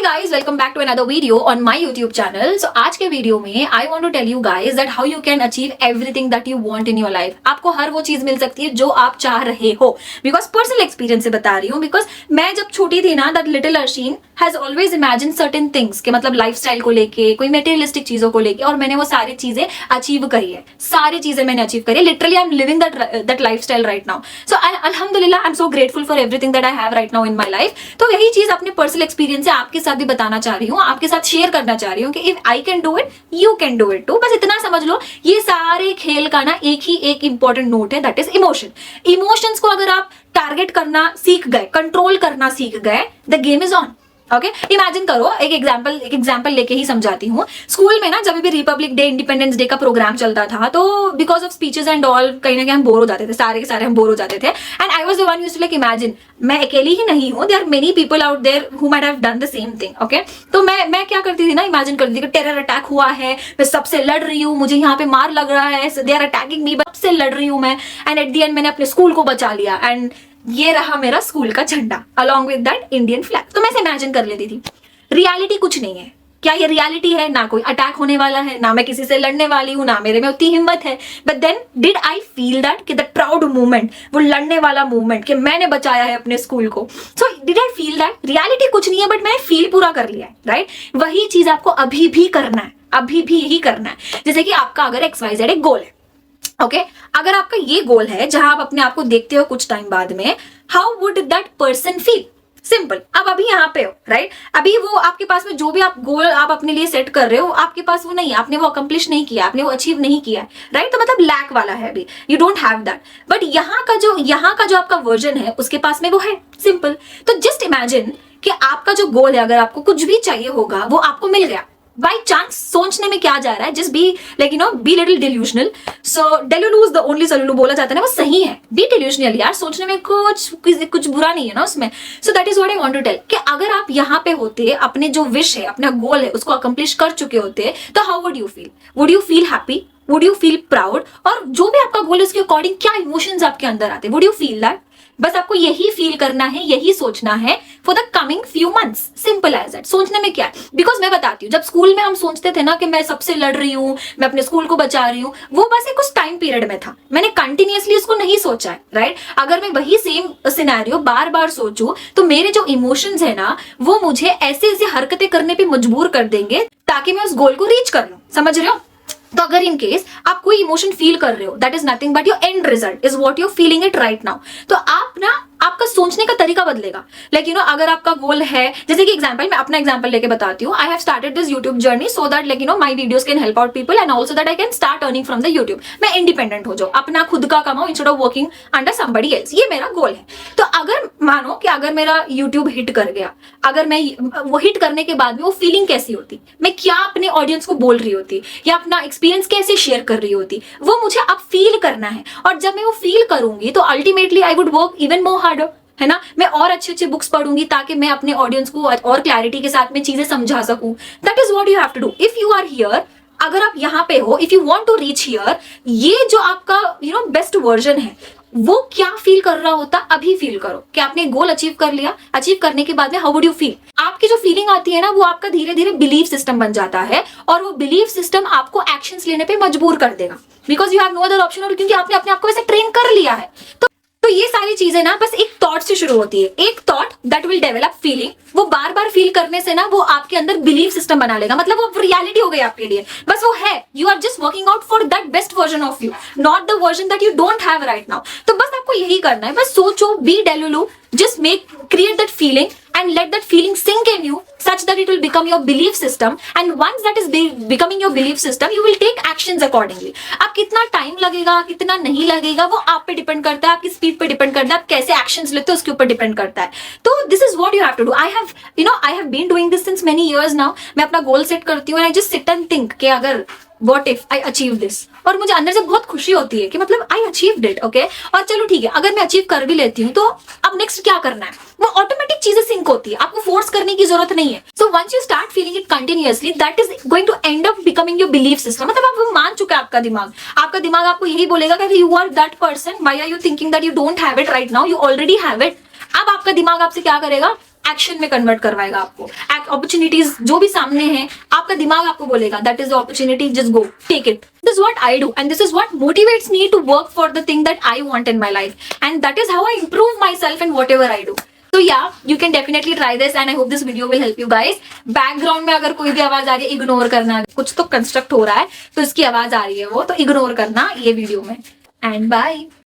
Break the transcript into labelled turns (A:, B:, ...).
A: guys, welcome back to another video on my YouTube channel. So आज के video में I want to tell you guys that how you can achieve everything that you want in your life. आपको हर वो चीज मिल सकती है जो आप चाह रहे हो. Because personal experience से बता रही हूँ. Because मैं जब छोटी थी ना, that little Arsheen has always imagined certain things के मतलब lifestyle को लेके, कोई materialistic चीजों को लेके, और मैंने वो सारी चीजें अचीव करी है. सारी चीजें मैंने अचीव करी है. Literally I'm living that lifestyle right now. So alhamdulillah I'm so grateful for everything that I have right now in my life. तो यही चीज अपने पर्सनल एक्सपीरियंस से आपके साथ भी बताना चाह रही हूँ, आपके साथ शेयर करना चाह रही हूँ कि if I can do it you can do it too. बस इतना समझ लो, ये सारे खेल का ना एक इंपॉर्टेंट नोट है, दैट इज इमोशन. इमोशंस को अगर आप टारगेट करना सीख गए, कंट्रोल करना सीख गए, the game is on. Okay, imagine करो, एक एग्जांपल लेके ही समझाती हूँ. स्कूल में ना जब भी रिपब्लिक डे, इंडिपेंडेंस डे का प्रोग्राम चलता था, तो because of speeches and all कहीं ना कहीं हम बोर हो जाते थे, सारे के सारे हम बोर हो जाते थे. And I was the one used to like imagine, मैं अकेली ही नहीं हूँ, there are many people out there who might have done the same thing. Okay, तो मैं क्या करती थी ना, इमेजिन करती थी कि टेरर अटैक हुआ है, मैं सबसे लड़ रही हूँ, मुझे यहाँ पे मार लग रहा है, दे आर अटैकिंग मी, सबसे लड़ रही हूँ मैं, एंड एट द एंड मैंने अपने स्कूल को बचा लिया, एंड ये रहा मेरा स्कूल का झंडा along with that Indian flag. तो मैं ऐसे इमेजिन कर लेती थी. रियलिटी कुछ नहीं है. क्या ये रियलिटी है? ना कोई अटैक होने वाला है, ना मैं किसी से लड़ने वाली हूं, ना मेरे में उतनी हिम्मत है. But then did I feel that कि दैट प्राउड मूवमेंट, वो लड़ने वाला मूवमेंट कि मैंने बचाया है अपने स्कूल को. So did I feel that? Reality कुछ नहीं है, बट मैंने फील पूरा कर लिया है. राइट, वही चीज आपको अभी भी करना है, अभी भी यही करना है. जैसे कि आपका अगर XYZ एक गोल है, ओके, अगर आपका ये गोल है जहां आप अपने आप को देखते हो कुछ टाइम बाद में, how would that person feel? Simple. अब अभी यहाँ पे हो, राइट, अभी वो आपके पास में जो भी आप गोल आप अपने लिए सेट कर रहे हो, आपके पास वो नहीं है, आपने वो अकम्प्लिश नहीं किया, आपने वो अचीव नहीं किया है, राइट. तो मतलब लैक वाला है अभी, you don't have that. But यहाँ का जो आपका वर्जन है उसके पास में वो है. सिंपल. तो जस्ट इमेजिन कि आपका जो गोल है, अगर आपको कुछ भी चाहिए होगा वो आपको मिल गया बाई चांस. सोचने में क्या जा रहा है, just be like you know, be little delusional. So delulu is the only solulu बोला जाता है ना, वो सही है. बी डिल्यूशनल यार, सोचने में कुछ बुरा नहीं है ना उसमें. So that is what I want to tell कि अगर आप यहाँ पे होते, अपने जो विश है, अपना गोल है, उसको अकम्प्लिश कर चुके होते, तो how would you feel? Would you feel happy? Would you feel proud? और जो भी आपका गोल है उसके अकॉर्डिंग क्या इमोशंस आपके अंदर आते, वुड यू फील दैट? बस आपको यही फील करना है, यही सोचना है for the coming few months. Simple as that. सोचने में क्या है? बिकॉज मैं बताती हूँ, जब स्कूल में हम सोचते थे ना कि मैं सबसे लड़ रही हूँ, मैं अपने स्कूल को बचा रही हूँ, वो बस एक उस टाइम पीरियड में था. मैंने कंटिन्यूअसली उसको नहीं सोचा है, राइट. अगर मैं वही सेम सिनेरियो बार बार सोचूं, तो मेरे जो इमोशंस है ना, वो मुझे ऐसे ऐसे हरकतें करने पे मजबूर कर देंगे ताकि मैं उस गोल को रीच कर लूं. समझ रहे हो? तो अगर इन केस आप कोई इमोशन फील कर रहे हो, that is nothing but your and result is what you feeling it right now. तो आप ना, आपका सोचने का तरीका बदलेगा. लाइक यू नो, अगर आपका गोल है, जैसे कि एग्जांपल, मैं अपना एग्जांपल लेके बताती हूँ. I have started this YouTube journey so that like you know my videos can help out people and also that I can start earning from the YouTube. मैं इंडिपेंडेंट हो जाऊं, अपना खुद का कमाऊं instead of working under somebody else. ये मेरा गोल है. तो अगर मानो कि अगर मेरा यूट्यूब हिट कर गया, अगर मैं वो हिट करने के बाद में वो फीलिंग कैसी होती, मैं क्या अपने ऑडियंस को बोल रही होती, या अपना एक्सपीरियंस कैसे शेयर कर रही होती, वो मुझे अब फील करना है. और जब मैं वो फील करूंगी तो ultimately I would work even more harder, है ना. मैं और अच्छे बुक्स पढ़ूंगी ताकि मैं अपने ऑडियंस को और क्लैरिटी के साथ में चीजें समझा सकूं. That is what you have to do if you are here. अगर आप यहाँ पे हो, if you want to reach here, ये जो आपका यू नो बेस्ट वर्जन है, वो क्या फील कर रहा होता, अभी फील करो कि आपने गोल अचीव कर लिया. अचीव करने के बाद में हाउ वुड यू फील? आपकी जो फीलिंग आती है ना, वो आपका धीरे धीरे बिलीफ सिस्टम बन जाता है, और वो बिलीफ सिस्टम आपको एक्शंस लेने पे मजबूर कर देगा. Because you have no other option, और क्योंकि आपने अपने आप को वैसे ट्रेन कर लिया है. तो ये सारी चीजें ना बस एक थॉट से शुरू होती है. एक thought that will develop feeling. वो बार बार फील करने से ना वो आपके अंदर बिलीफ सिस्टम बना लेगा. मतलब वो रियलिटी हो गई आपके लिए. बस वो है, you are just working out for that best version of you, not the version that you don't have right now. तो बस आपको यही करना है. बस सोचो, be delulu, just create that feeling and let that feeling sink in you such that it will become your belief system, and once that is becoming your belief system you will take actions accordingly. अब कितना time लगेगा, कितना नहीं लगेगा, वो आप पे depend करता है, आपकी स्पीड पे डिपेंड करता है, आप कैसे एक्शंस लेते हो उसके ऊपर डिपेंड करता है. तो this is what you have to do. I have been doing this since many years now. मैं अपना गोल सेट करती हूँ, I just sit and think कि अगर what if I achieve this, और मुझे अंदर से बहुत खुशी होती है कि मतलब I achieved it, okay? और चलो ठीक है, अगर मैं अचीव कर भी लेती हूँ तो अब नेक्स्ट क्या करना है, वो ऑटोमेटिक चीजें सिंक होती है, आपको फोर्स करने की जरूरत नहीं है. So once you start feeling it continuously, that is going to end up becoming your belief system. मतलब आप वो मान चुका है आपका दिमाग आपको यही बोलेगा कि you are that person, why are you thinking that you don't have it right now, you already have it. अब आपका दिमाग आपसे क्या करेगा? एक्शन में कन्वर्ट करवाएगा आपको। अपॉर्चुनिटीज जो भी सामने है, आपका दिमाग आपको बोलेगा that is the opportunity, just go, take it. This is what I do and this is what motivates me to work for the thing that I want in my life and that is how I improve myself in whatever I do. तो या you can definitely try this and I hope this video will help you guys. Background में अगर कोई भी आवाज आ रही है, ignore करना, कुछ तो कंस्ट्रक्ट हो रहा है तो इसकी आवाज आ रही है वो, तो इग्नोर करना ये वीडियो में। And bye.